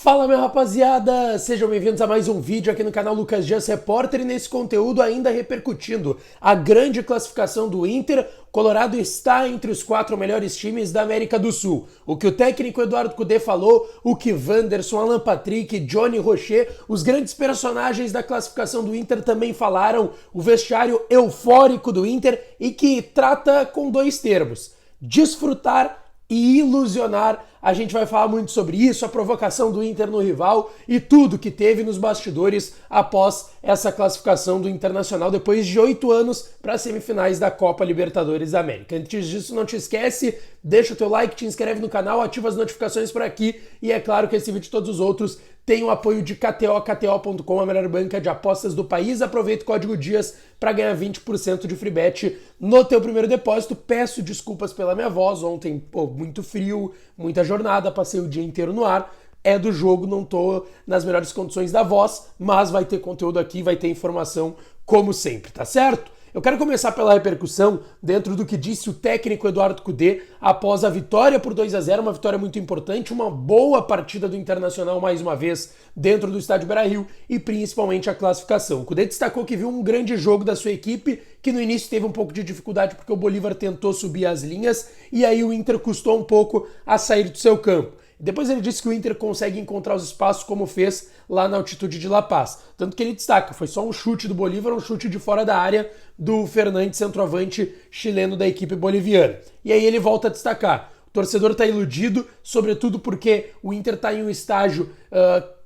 Fala, minha rapaziada! Sejam bem-vindos a mais um vídeo aqui no canal Lucas Dias Repórter e nesse conteúdo ainda repercutindo a grande classificação do Inter. Colorado está entre os 4 melhores times da América do Sul. O que o técnico Eduardo Cudê falou, o que Wanderson, Alan Patrick, Johnny Rocher, os grandes personagens da classificação do Inter também falaram, o vestiário eufórico do Inter e que trata com 2 termos: desfrutar e ilusionar. A gente vai falar muito sobre isso, a provocação do Inter no rival e tudo que teve nos bastidores após essa classificação do Internacional depois de 8 anos para as semifinais da Copa Libertadores da América. Antes disso, não te esquece, deixa o teu like, te inscreve no canal, ativa as notificações por aqui e é claro que esse vídeo e todos os outros tem o apoio de KTO, KTO.com, a melhor banca de apostas do país. Aproveita o código DIAS para ganhar 20% de free bet no teu primeiro depósito. Peço desculpas pela minha voz, ontem muito frio, muita jornada, passei o dia inteiro no ar. É do jogo, não tô nas melhores condições da voz, mas vai ter conteúdo aqui, vai ter informação como sempre, tá certo? Eu quero começar pela repercussão dentro do que disse o técnico Eduardo Cudê após a vitória por 2-0, uma vitória muito importante, uma boa partida do Internacional mais uma vez dentro do estádio Beira-Rio e principalmente a classificação. O Cudê destacou que viu um grande jogo da sua equipe, que no início teve um pouco de dificuldade porque o Bolívar tentou subir as linhas e aí o Inter custou um pouco a sair do seu campo. Depois ele disse que o Inter consegue encontrar os espaços como fez lá na altitude de La Paz. Tanto que ele destaca, foi só um chute do Bolívar, um chute de fora da área do Fernandes, centroavante chileno da equipe boliviana. E aí ele volta a destacar, o torcedor está iludido, sobretudo porque o Inter está em um estágio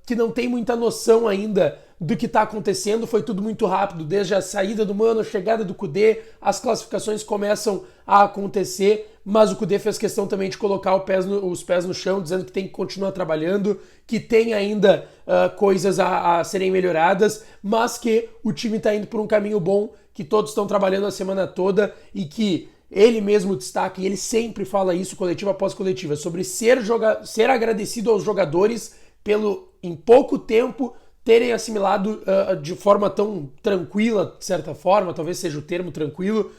que não tem muita noção ainda do que está acontecendo, foi tudo muito rápido, desde a saída do Mano, a chegada do Cudê, as classificações começam a acontecer, mas o Cudê fez questão também de colocar os pés no chão, dizendo que tem que continuar trabalhando, que tem ainda coisas a serem melhoradas, mas que o time está indo por um caminho bom, que todos estão trabalhando a semana toda e que ele mesmo destaca, e ele sempre fala isso, coletiva após coletiva, sobre ser agradecido aos jogadores pelo, em pouco tempo, terem assimilado de forma tão tranquila, de certa forma, talvez seja o termo tranquilo,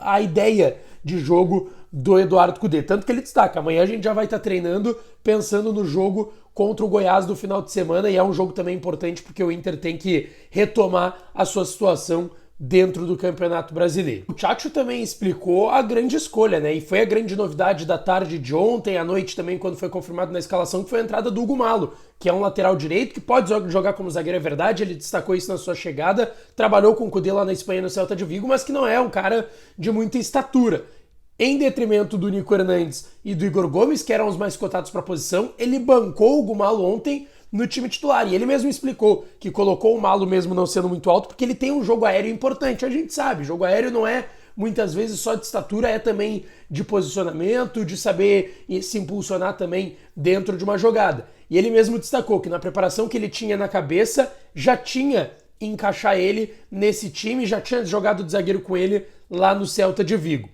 a ideia de jogo do Eduardo Cudê. Tanto que ele destaca, amanhã a gente já vai estar treinando pensando no jogo contra o Goiás do final de semana, e é um jogo também importante porque o Inter tem que retomar a sua situação dentro do Campeonato Brasileiro. O Tchatcho também explicou a grande escolha, né? E foi a grande novidade da tarde de ontem, à noite também, quando foi confirmado na escalação, que foi a entrada do Hugo Malo, que é um lateral direito, que pode jogar como zagueiro, é verdade, ele destacou isso na sua chegada, trabalhou com o Cudê lá na Espanha no Celta de Vigo, mas que não é um cara de muita estatura. Em detrimento do Nico Hernandes e do Igor Gomes, que eram os mais cotados para a posição, ele bancou o Hugo Malo ontem no time titular. E ele mesmo explicou que colocou o Malo mesmo não sendo muito alto, porque ele tem um jogo aéreo importante. A gente sabe, jogo aéreo não é muitas vezes só de estatura, é também de posicionamento, de saber se impulsionar também dentro de uma jogada. E ele mesmo destacou que na preparação que ele tinha na cabeça, já tinha encaixar ele nesse time, já tinha jogado de zagueiro com ele lá no Celta de Vigo.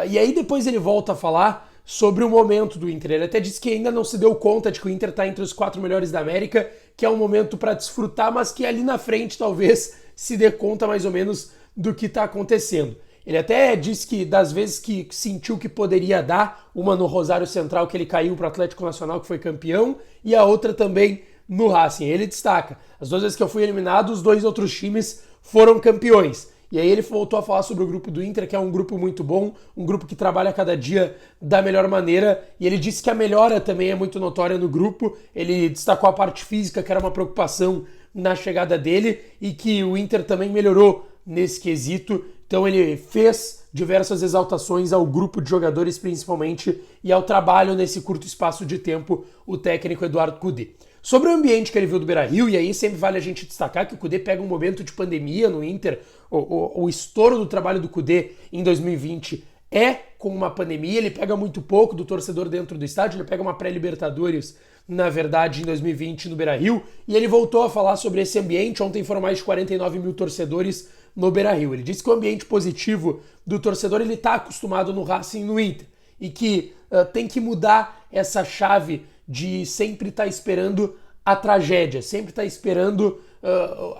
E aí depois ele volta a falar sobre o momento do Inter. Ele até disse que ainda não se deu conta de que o Inter está entre os 4 melhores da América, que é um momento para desfrutar, mas que ali na frente talvez se dê conta mais ou menos do que está acontecendo. Ele até disse que das vezes que sentiu que poderia dar, uma no Rosário Central que ele caiu para o Atlético Nacional que foi campeão, e a outra também no Racing. Ele destaca, as 2 vezes que eu fui eliminado, os 2 outros times foram campeões. E aí ele voltou a falar sobre o grupo do Inter, que é um grupo muito bom, um grupo que trabalha cada dia da melhor maneira, e ele disse que a melhora também é muito notória no grupo. Ele destacou a parte física, que era uma preocupação na chegada dele, e que o Inter também melhorou nesse quesito. Então ele fez diversas exaltações ao grupo de jogadores principalmente, e ao trabalho nesse curto espaço de tempo, o técnico Eduardo Cudê. Sobre o ambiente que ele viu do Beira-Rio, e aí sempre vale a gente destacar que o Cudê pega um momento de pandemia no Inter, o estouro do trabalho do Cudê em 2020 é com uma pandemia, ele pega muito pouco do torcedor dentro do estádio, ele pega uma pré-Libertadores, na verdade, em 2020 no Beira-Rio, e ele voltou a falar sobre esse ambiente. Ontem foram mais de 49 mil torcedores no Beira-Rio. Ele disse que o ambiente positivo do torcedor, ele está acostumado no Racing e no Inter, e que tem que mudar essa chave de sempre estar esperando a tragédia, sempre estar esperando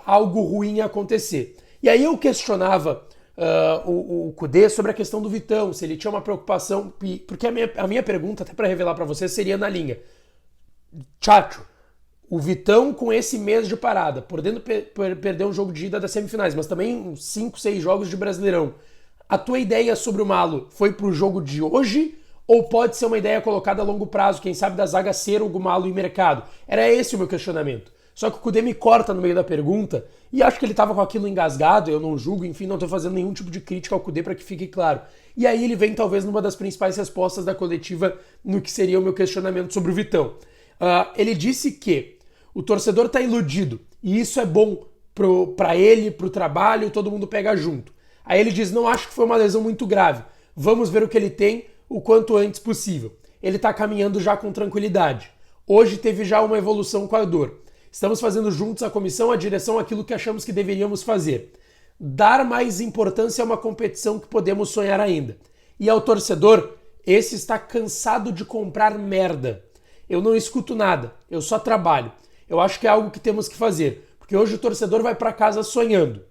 algo ruim acontecer. E aí eu questionava o Cudê sobre a questão do Vitão, se ele tinha uma preocupação, porque a minha pergunta, até para revelar para você, seria na linha: Tchatcho, O Vitão com esse mês de parada, podendo perder um jogo de ida das semifinais, mas também uns 5, 6 jogos de Brasileirão. A tua ideia sobre o Malo foi pro jogo de hoje ou pode ser uma ideia colocada a longo prazo, quem sabe da zaga ser o Malo em mercado? Era esse o meu questionamento. Só que o Kudê me corta no meio da pergunta e acho que ele tava com aquilo engasgado, eu não julgo, enfim, não tô fazendo nenhum tipo de crítica ao Kudê para que fique claro. E aí ele vem talvez numa das principais respostas da coletiva no que seria o meu questionamento sobre o Vitão. Ele disse que o torcedor tá iludido e isso é bom para ele, pro trabalho, todo mundo pega junto. Aí ele diz, não acho que foi uma lesão muito grave, vamos ver o que ele tem o quanto antes possível. Ele tá caminhando já com tranquilidade. Hoje teve já uma evolução com a dor. Estamos fazendo juntos a comissão, a direção, aquilo que achamos que deveríamos fazer. Dar mais importância a uma competição que podemos sonhar ainda. E ao torcedor, esse está cansado de comprar merda. Eu não escuto nada, eu só trabalho. Eu acho que é algo que temos que fazer, porque hoje o torcedor vai para casa sonhando.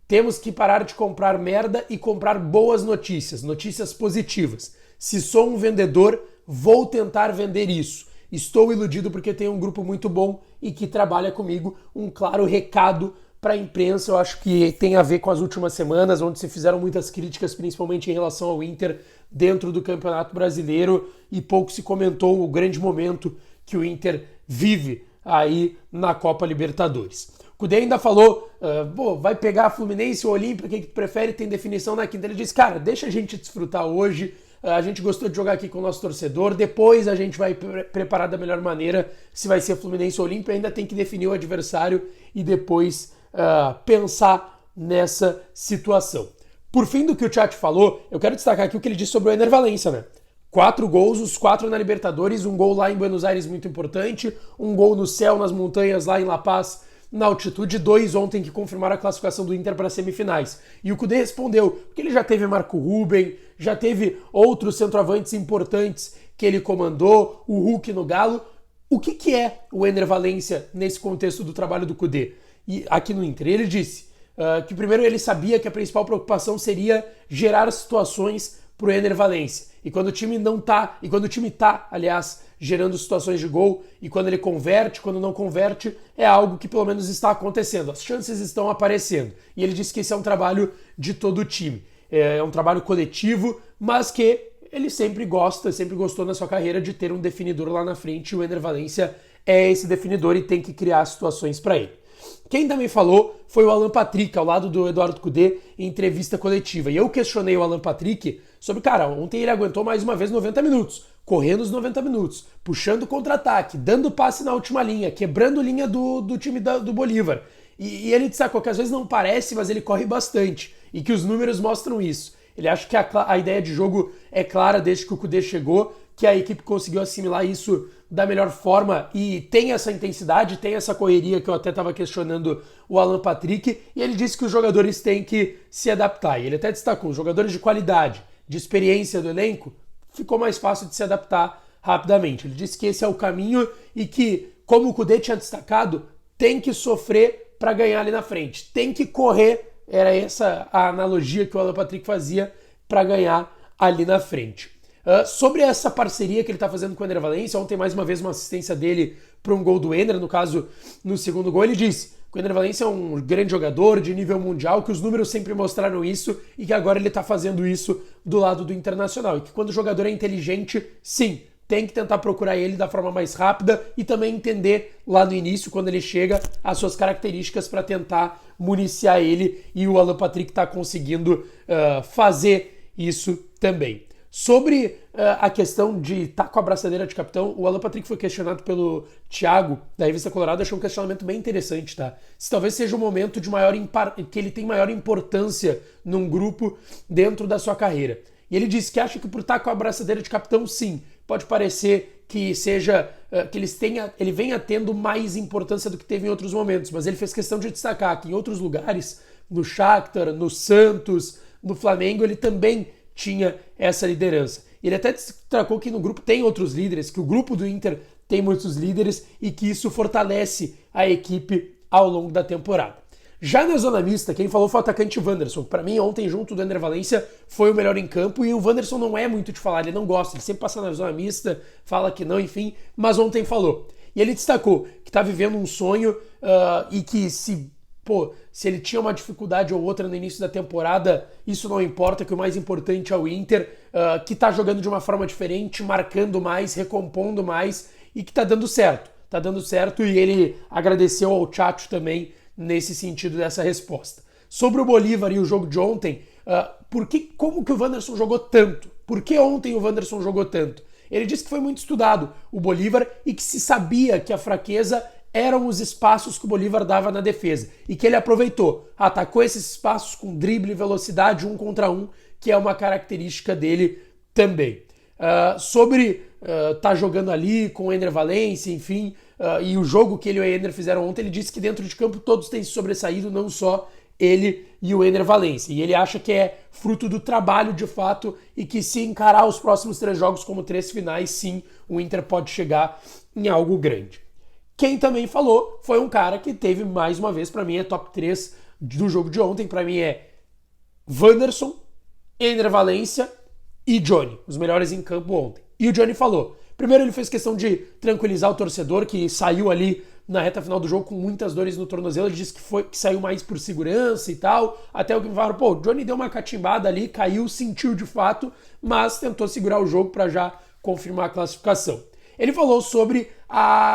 Temos que parar de comprar merda e comprar boas notícias, notícias positivas. Se sou um vendedor, vou tentar vender isso. Estou iludido porque tenho um grupo muito bom e que trabalha comigo. Um claro recado para a imprensa, eu acho que tem a ver com as últimas semanas, onde se fizeram muitas críticas, principalmente em relação ao Inter dentro do Campeonato Brasileiro, e pouco se comentou o grande momento que o Inter vive aí na Copa Libertadores. O Kudê ainda falou, vai pegar a Fluminense ou Olímpia, quem que tu prefere, tem definição na quinta. Ele disse, cara, deixa a gente desfrutar hoje, a gente gostou de jogar aqui com o nosso torcedor, depois a gente vai preparar da melhor maneira se vai ser Fluminense ou Olímpia, ainda tem que definir o adversário e depois pensar nessa situação. Por fim do que o Tchat falou, eu quero destacar aqui o que ele disse sobre o Ener Valencia, né? 4 gols, os 4 na Libertadores, um gol lá em Buenos Aires muito importante, um gol no céu, nas montanhas lá em La Paz, na altitude, 2 ontem que confirmaram a classificação do Inter para as semifinais. E o Kudê respondeu, porque ele já teve Marco Ruben, já teve outros centroavantes importantes que ele comandou, o Hulk no Galo. O que é o Ener Valencia nesse contexto do trabalho do Kudê? E aqui no Inter, ele disse que primeiro ele sabia que a principal preocupação seria gerar situações para o Ener Valencia. E quando o time tá, aliás, gerando situações de gol, e quando ele converte, quando não converte, é algo que pelo menos está acontecendo. As chances estão aparecendo. E ele disse que esse é um trabalho de todo o time. É um trabalho coletivo, mas que ele sempre gostou na sua carreira de ter um definidor lá na frente. E o Ener Valencia é esse definidor e tem que criar situações para ele. Quem também falou foi o Alan Patrick, ao lado do Eduardo Kudê, em entrevista coletiva. E eu questionei o Alan Patrick sobre, cara, ontem ele aguentou mais uma vez 90 minutos, correndo os 90 minutos, puxando contra-ataque, dando passe na última linha, quebrando linha do time do Bolívar. E ele destacou que às vezes não parece, mas ele corre bastante, e que os números mostram isso. Ele acha que a ideia de jogo é clara desde que o Kudê chegou, que a equipe conseguiu assimilar isso da melhor forma e tem essa intensidade, tem essa correria que eu até estava questionando o Alan Patrick, e ele disse que os jogadores têm que se adaptar. E ele até destacou, os jogadores de qualidade, de experiência do elenco, ficou mais fácil de se adaptar rapidamente. Ele disse que esse é o caminho e que, como o Kudê tinha destacado, tem que sofrer para ganhar ali na frente, tem que correr, era essa a analogia que o Alan Patrick fazia para ganhar ali na frente. Sobre essa parceria que ele está fazendo com o Ener Valencia, ontem mais uma vez uma assistência dele para um gol do Ener, no caso, no segundo gol, ele disse que o Ener Valencia é um grande jogador de nível mundial, que os números sempre mostraram isso e que agora ele está fazendo isso do lado do Internacional. E que quando o jogador é inteligente, sim, tem que tentar procurar ele da forma mais rápida e também entender lá no início, quando ele chega, as suas características para tentar municiar ele, e o Alan Patrick está conseguindo fazer isso também. Sobre a questão de estar com a braçadeira de capitão, o Alan Patrick foi questionado pelo Thiago, da Revista Colorado, achou um questionamento bem interessante, tá? Se talvez seja um momento de que ele tem maior importância num grupo dentro da sua carreira. E ele disse que acha que por estar com a braçadeira de capitão, sim, pode parecer que seja que ele venha tendo mais importância do que teve em outros momentos, mas ele fez questão de destacar que em outros lugares, no Shakhtar, no Santos, no Flamengo, ele também tinha essa liderança. Ele até destacou que no grupo tem outros líderes, que o grupo do Inter tem muitos líderes e que isso fortalece a equipe ao longo da temporada. Já na zona mista, quem falou foi o atacante Wanderson, que para mim ontem junto do Ener Valencia foi o melhor em campo, e o Wanderson não é muito de falar, ele não gosta, ele sempre passa na zona mista, fala que não, enfim, mas ontem falou. E ele destacou que está vivendo um sonho e que se ele tinha uma dificuldade ou outra no início da temporada, isso não importa, que o mais importante é o Inter, que está jogando de uma forma diferente, marcando mais, recompondo mais e que está dando certo. Está dando certo e ele agradeceu ao Chacho também nesse sentido dessa resposta. Sobre o Bolívar e o jogo de ontem, como que o Wanderson jogou tanto? Por que ontem o Wanderson jogou tanto? Ele disse que foi muito estudado o Bolívar e que se sabia que a fraqueza eram os espaços que o Bolívar dava na defesa e que ele aproveitou, atacou esses espaços com drible e velocidade 1 contra 1, que é uma característica dele também. Sobre tá jogando ali com o Ener Valencia, enfim, e o jogo que ele e o Ener fizeram ontem, ele disse que dentro de campo todos têm se sobressaído, não só ele e o Ener Valencia. E ele acha que é fruto do trabalho de fato e que se encarar os próximos 3 jogos como 3 finais, sim, o Inter pode chegar em algo grande. Quem também falou foi um cara que teve, mais uma vez, para mim é top 3 do jogo de ontem, para mim é Wanderson, Ener Valencia e Johnny, os melhores em campo ontem. E o Johnny falou, primeiro ele fez questão de tranquilizar o torcedor que saiu ali na reta final do jogo com muitas dores no tornozelo, ele disse que saiu mais por segurança e tal, até alguém falaram, o Johnny deu uma catimbada ali, caiu, sentiu de fato, mas tentou segurar o jogo para já confirmar a classificação. Ele falou sobre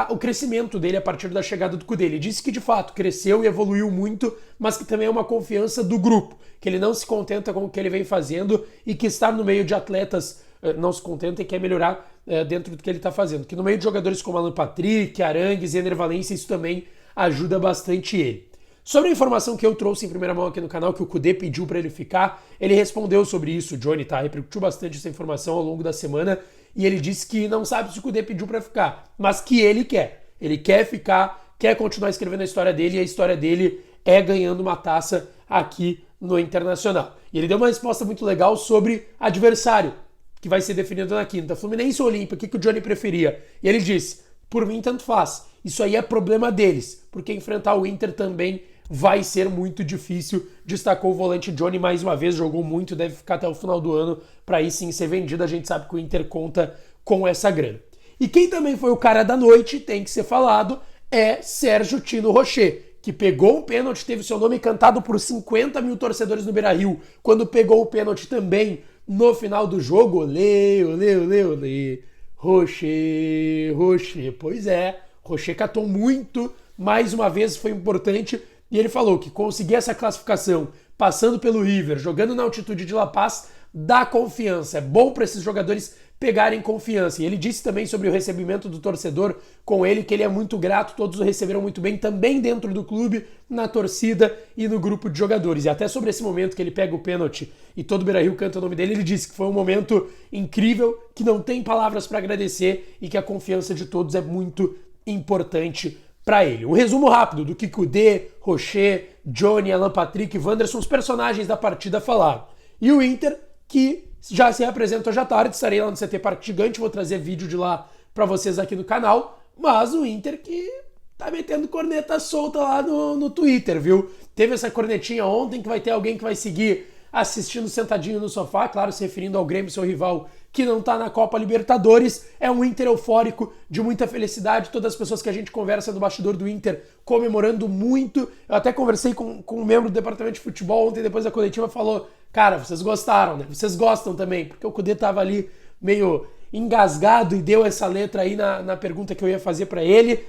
o crescimento dele a partir da chegada do Kudê. Ele disse que de fato cresceu e evoluiu muito, mas que também é uma confiança do grupo, que ele não se contenta com o que ele vem fazendo e que estar no meio de atletas não se contenta e quer melhorar dentro do que ele está fazendo. Que no meio de jogadores como Alan Patrick, Arangues e Ener Valencia, isso também ajuda bastante ele. Sobre a informação que eu trouxe em primeira mão aqui no canal, que o Kudê pediu para ele ficar, ele respondeu sobre isso, o Johnny, tá? Repercutiu bastante essa informação ao longo da semana e ele disse que não sabe se o Kudê pediu para ficar, mas que ele quer. Ele quer ficar, quer continuar escrevendo a história dele e a história dele é ganhando uma taça aqui no Internacional. E ele deu uma resposta muito legal sobre adversário, que vai ser definido na quinta. Fluminense ou Olímpia, o que o Johnny preferia? E ele disse, por mim tanto faz. Isso aí é problema deles, porque enfrentar o Inter também vai ser muito difícil. Destacou o volante Johnny mais uma vez, jogou muito, deve ficar até o final do ano para aí sim ser vendido. A gente sabe que o Inter conta com essa grana. E quem também foi o cara da noite, tem que ser falado, é Sérgio Tino Rocher, que pegou um pênalti, teve seu nome cantado por 50 mil torcedores no Beira-Rio, quando pegou o pênalti também no final do jogo. Olê, olê, olê, olê. Rocher, Rocher. Pois é, Rocher catou muito, mais uma vez foi importante. E ele falou que conseguir essa classificação passando pelo River, jogando na altitude de La Paz, dá confiança. É bom para esses jogadores pegarem confiança. E ele disse também sobre o recebimento do torcedor com ele, que ele é muito grato, todos o receberam muito bem, também dentro do clube, na torcida e no grupo de jogadores. E até sobre esse momento que ele pega o pênalti e todo o Beira-Rio canta o nome dele, ele disse que foi um momento incrível, que não tem palavras para agradecer e que a confiança de todos é muito importante para ele. Um resumo rápido do que Kudê, Rocher, Johnny, Alan Patrick e Wanderson, os personagens da partida, falaram. E o Inter, que já se representa hoje à tarde, estarei lá no CT Parque Gigante, vou trazer vídeo de lá para vocês aqui no canal, mas o Inter que tá metendo corneta solta lá no Twitter, viu? Teve essa cornetinha ontem, que vai ter alguém que vai seguir assistindo sentadinho no sofá, claro, se referindo ao Grêmio, seu rival, que não tá na Copa Libertadores. É um Inter eufórico, de muita felicidade, todas as pessoas que a gente conversa no bastidor do Inter comemorando muito. Eu até conversei com um membro do departamento de futebol ontem, depois da coletiva, falou, cara, vocês gostaram, né? Vocês gostam também, porque o Kudê tava ali meio engasgado e deu essa letra aí na pergunta que eu ia fazer para ele.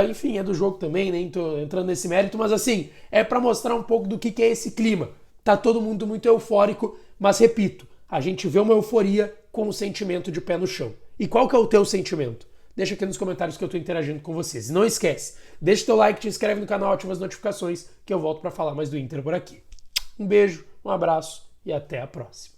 Enfim, é do jogo também, nem tô entrando nesse mérito, mas assim, é para mostrar um pouco do que é esse clima. Tá todo mundo muito eufórico, mas repito, a gente vê uma euforia com o sentimento de pé no chão. E qual que é o teu sentimento? Deixa aqui nos comentários que eu tô interagindo com vocês. E não esquece, deixa teu like, te inscreve no canal, ativa as notificações, que eu volto para falar mais do Inter por aqui. Um beijo, um abraço e até a próxima.